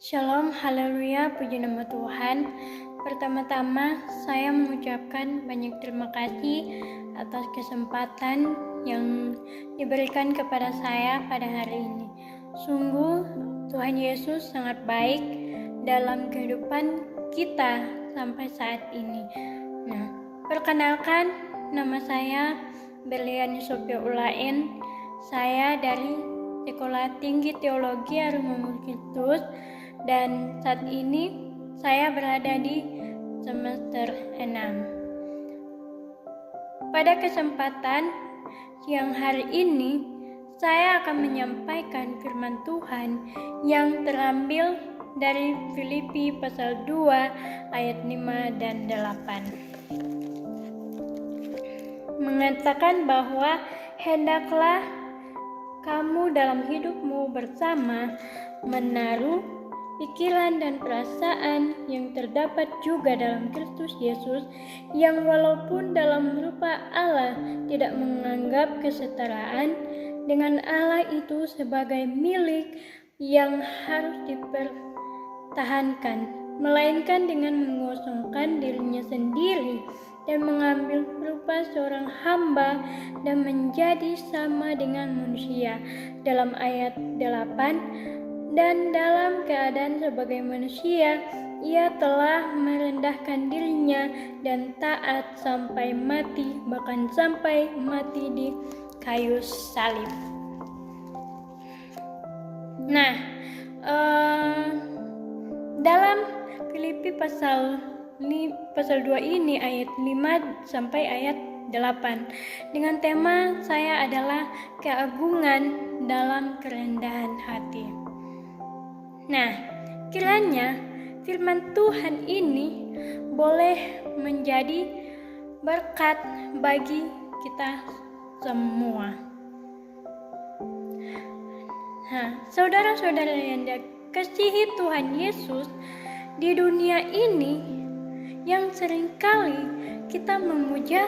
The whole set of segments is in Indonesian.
Shalom, haleluya, puji nama Tuhan. Pertama-tama saya mengucapkan banyak terima kasih atas kesempatan yang diberikan kepada saya pada hari ini. Sungguh Tuhan Yesus sangat baik dalam kehidupan kita sampai saat ini. Nah, perkenalkan, nama saya Berlian Sophia Ulain. Saya dari Sekolah Tinggi Teologi Harum Kristus dan saat ini saya berada di semester 6. Pada kesempatan siang hari ini saya akan menyampaikan firman Tuhan yang terambil dari Filipi pasal 2 ayat 5 dan 8. Mengatakan bahwa hendaklah kamu dalam hidupmu bersama menaruh pikiran dan perasaan yang terdapat juga dalam Kristus Yesus, yang walaupun dalam rupa Allah tidak menganggap kesetaraan dengan Allah itu sebagai milik yang harus dipertahankan, melainkan dengan mengosongkan dirinya sendiri dan mengambil rupa seorang hamba dan menjadi sama dengan manusia. Dalam ayat 8, dan dalam keadaan sebagai manusia, ia telah merendahkan dirinya dan taat sampai mati, bahkan sampai mati di kayu salib. Nah, dalam Filipi pasal 2 ini ayat 5 sampai ayat 8 dengan tema saya adalah keagungan dalam kerendahan hati. Nah, kiranya firman Tuhan ini boleh menjadi berkat bagi kita semua. Nah, saudara-saudara yang dikasihi Tuhan Yesus, di dunia ini yang seringkali kita memuja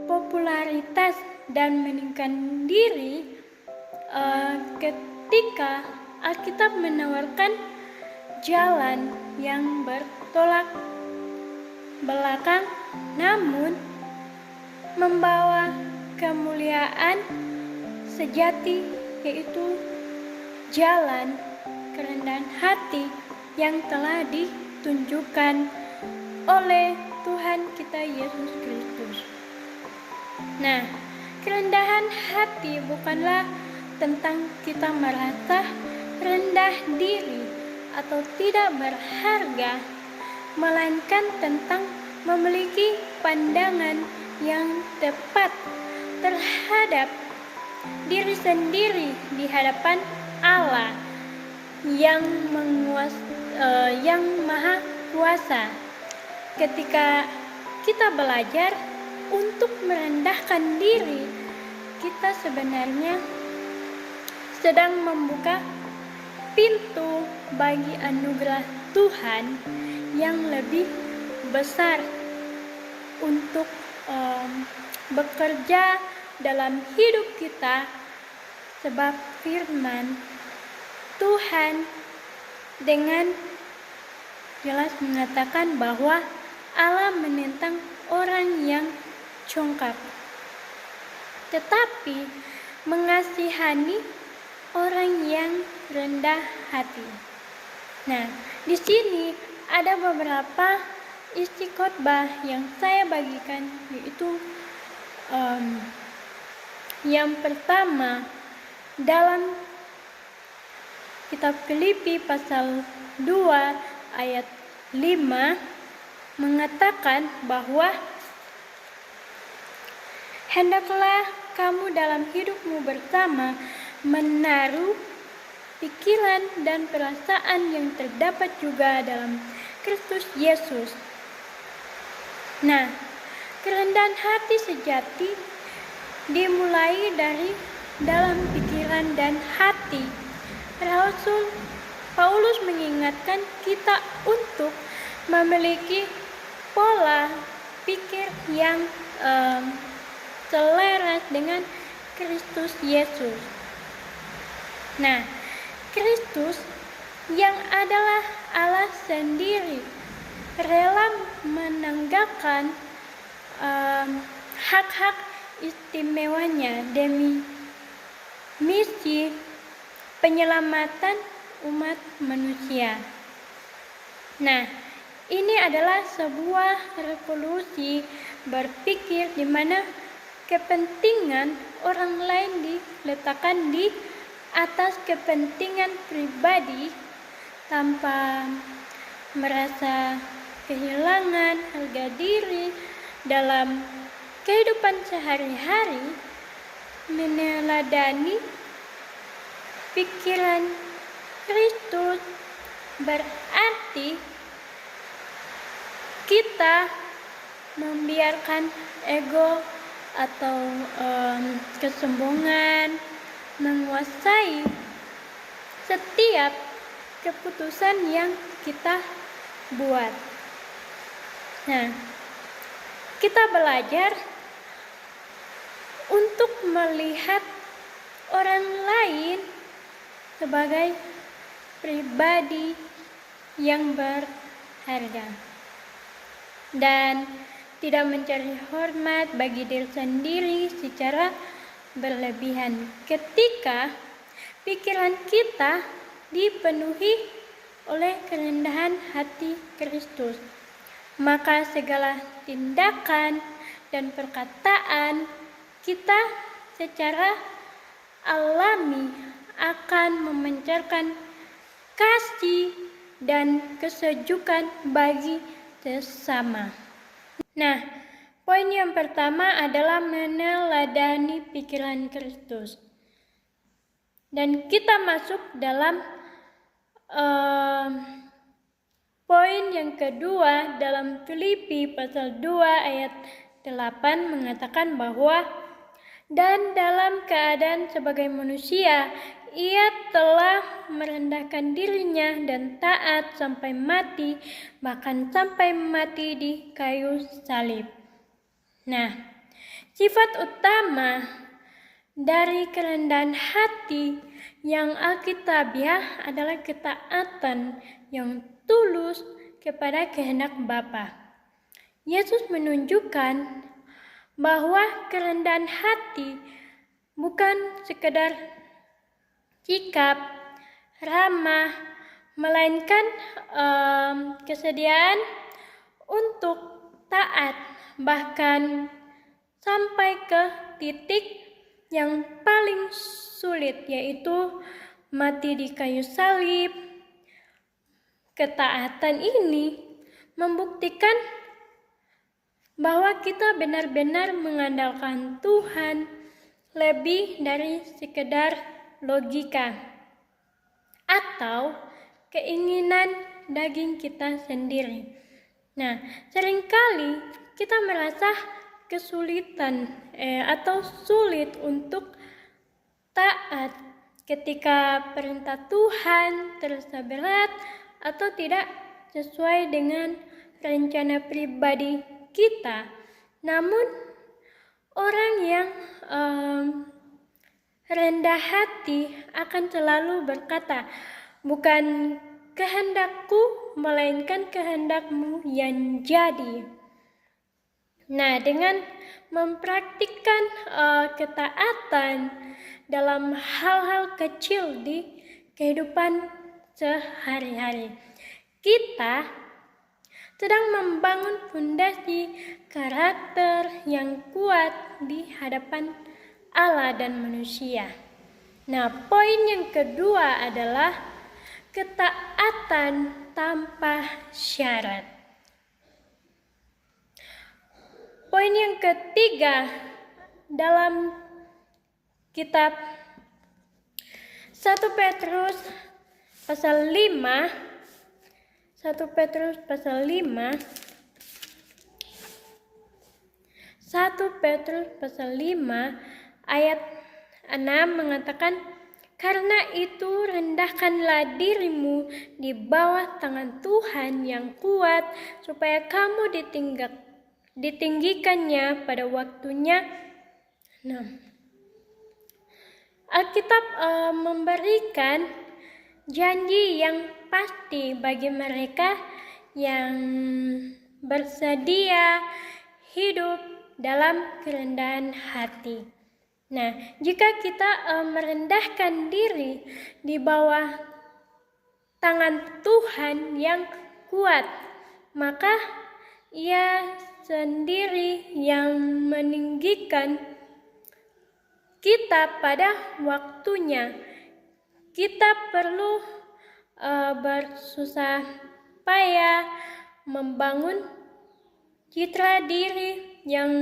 popularitas dan meninggikan diri, ketika Alkitab menawarkan jalan yang bertolak belakang namun membawa kemuliaan sejati, yaitu jalan kerendahan hati yang telah ditunjukkan oleh Tuhan kita Yesus Kristus. Nah, kerendahan hati bukanlah tentang kita merasa rendah diri atau tidak berharga, melainkan tentang memiliki pandangan yang tepat terhadap diri sendiri di hadapan Allah yang Maha Kuasa. Ketika kita belajar untuk merendahkan diri, kita sebenarnya sedang membuka pintu bagi anugerah Tuhan yang lebih besar untuk bekerja dalam hidup kita, sebab firman Tuhan dengan jelas mengatakan bahwa Allah menentang orang yang congkak, tetapi mengasihani orang yang rendah hati. Nah, di sini ada beberapa isi khotbah yang saya bagikan, yaitu yang pertama dalam kitab Filipi pasal 2 ayat 5 mengatakan bahwa hendaklah kamu dalam hidupmu bersama menaruh pikiran dan perasaan yang terdapat juga dalam Kristus Yesus. Nah, kerendahan hati sejati dimulai dari dalam pikiran dan hati. Rasul Paulus mengingatkan kita untuk memiliki pola pikir yang selaras dengan Kristus Yesus. Nah, Kristus yang adalah Allah sendiri, rela menanggalkan hak-hak istimewanya demi misi penyelamatan umat manusia. Nah, ini adalah sebuah revolusi berpikir di mana kepentingan orang lain diletakkan di atas kepentingan pribadi tanpa merasa kehilangan harga diri dalam kehidupan sehari-hari. Meneladani pikiran Kristus berarti kita membiarkan ego atau kesombongan menguasai setiap keputusan yang kita buat. Nah, kita belajar untuk melihat orang lain sebagai pribadi yang berharga dan tidak mencari hormat bagi diri sendiri secara berlebihan. Ketika pikiran kita dipenuhi oleh kerendahan hati Kristus, maka segala tindakan dan perkataan kita secara alami akan memancarkan kasih dan kesejukan bagi sesama. Nah, poin yang pertama adalah meneladani pikiran Kristus. Dan kita masuk dalam poin yang kedua dalam Filipi pasal 2 ayat 8 mengatakan bahwa dan dalam keadaan sebagai manusia, ia telah merendahkan dirinya dan taat sampai mati, bahkan sampai mati di kayu salib. Nah, sifat utama dari kerendahan hati yang alkitabiah adalah ketaatan yang tulus kepada kehendak Bapa. Yesus menunjukkan bahwa kerendahan hati bukan sekedar sikap ramah, melainkan kesediaan untuk taat, bahkan sampai ke titik yang paling sulit, yaitu mati di kayu salib. Ketaatan ini membuktikan bahwa kita benar-benar mengandalkan Tuhan lebih dari sekedar logika atau keinginan daging kita sendiri. Nah, seringkali kita merasa kesulitan atau sulit untuk taat ketika perintah Tuhan terasa berat atau tidak sesuai dengan rencana pribadi kita. Namun orang yang rendah hati akan selalu berkata, bukan kehendakku melainkan kehendakmu yang jadi. Nah, dengan mempraktikkan ketaatan dalam hal-hal kecil di kehidupan sehari-hari, kita sedang membangun fondasi karakter yang kuat di hadapan Allah dan manusia. Nah, poin yang kedua adalah ketaatan tanpa syarat. Poin yang ketiga dalam kitab 1 Petrus pasal 5 1 Petrus pasal 5 ayat 6 mengatakan, karena itu rendahkanlah dirimu di bawah tangan Tuhan yang kuat, supaya kamu ditinggikannya pada waktunya. Nah, Alkitab memberikan janji yang pasti bagi mereka yang bersedia hidup dalam kerendahan hati. Nah, jika kita merendahkan diri di bawah tangan Tuhan yang kuat, maka Ia sendiri yang meninggikan kita pada waktunya. Kita perlu bersusah payah membangun citra diri yang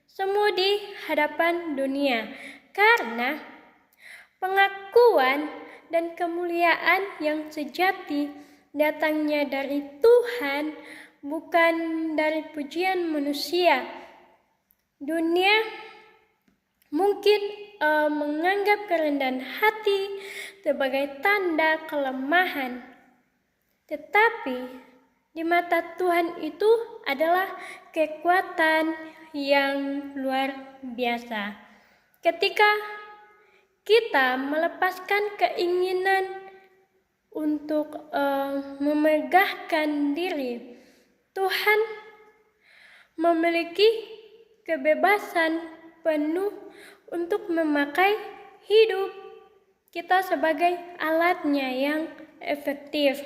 semu di hadapan dunia, karena pengakuan dan kemuliaan yang sejati datangnya dari Tuhan, bukan dari pujian manusia. Dunia mungkin menganggap kerendahan hati sebagai tanda kelemahan, tetapi di mata Tuhan itu adalah kekuatan yang luar biasa. Ketika kita melepaskan keinginan untuk memegahkan diri, Tuhan memiliki kebebasan penuh untuk memakai hidup kita sebagai alatnya yang efektif.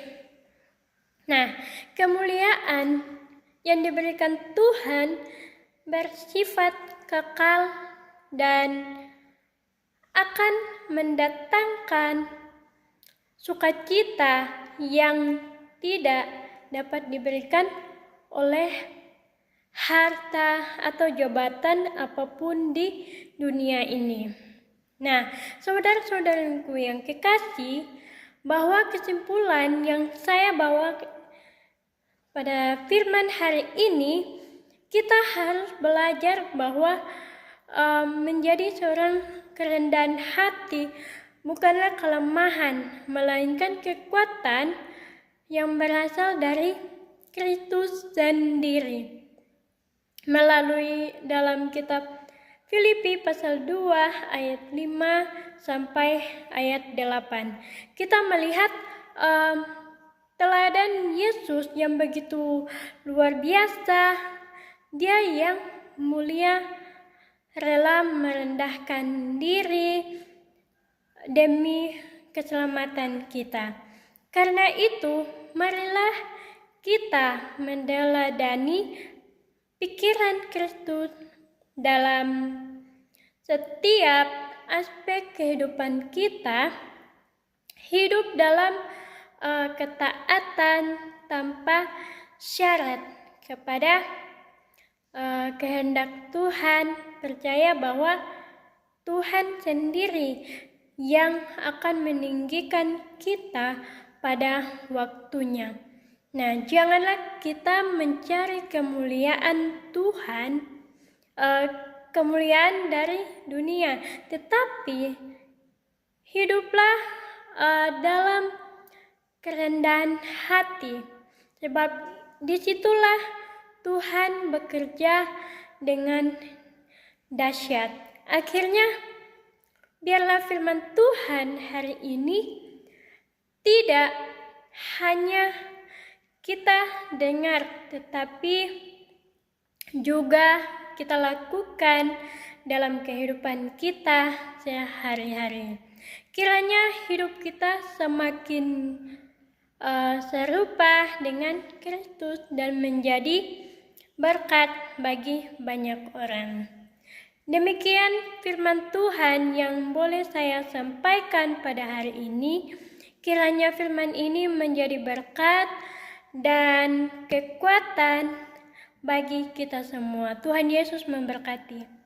Nah, kemuliaan yang diberikan Tuhan bersifat kekal dan akan mendatangkan sukacita yang tidak dapat diberikan oleh harta atau jabatan apapun di dunia ini. Nah, saudara-saudaraku yang kekasih, bahwa kesimpulan yang saya bawa pada firman hari ini, kita harus belajar bahwa menjadi seorang kerendahan hati bukanlah kelemahan, melainkan kekuatan yang berasal dari Kristus sendiri. Melalui dalam kitab Filipi pasal 2 ayat 5 sampai ayat 8, kita melihat teladan Yesus yang begitu luar biasa. Dia yang mulia rela merendahkan diri demi keselamatan kita. Karena itu, marilah kita meneladani pikiran Kristus dalam setiap aspek kehidupan kita, hidup dalam ketaatan tanpa syarat kepada kehendak Tuhan, percaya bahwa Tuhan sendiri yang akan meninggikan kita pada waktunya. Nah, janganlah kita mencari kemuliaan Tuhan, kemuliaan dari dunia, tetapi hiduplah dalam kerendahan hati, sebab disitulah Tuhan bekerja dengan dahsyat. Akhirnya, biarlah firman Tuhan hari ini tidak hanya kita dengar, tetapi juga kita lakukan dalam kehidupan kita sehari-hari. Kiranya hidup kita semakin serupa dengan Kristus dan menjadi berkat bagi banyak orang. Demikian firman Tuhan yang boleh saya sampaikan pada hari ini. Kiranya firman ini menjadi berkat dan kekuatan bagi kita semua. Tuhan Yesus memberkati.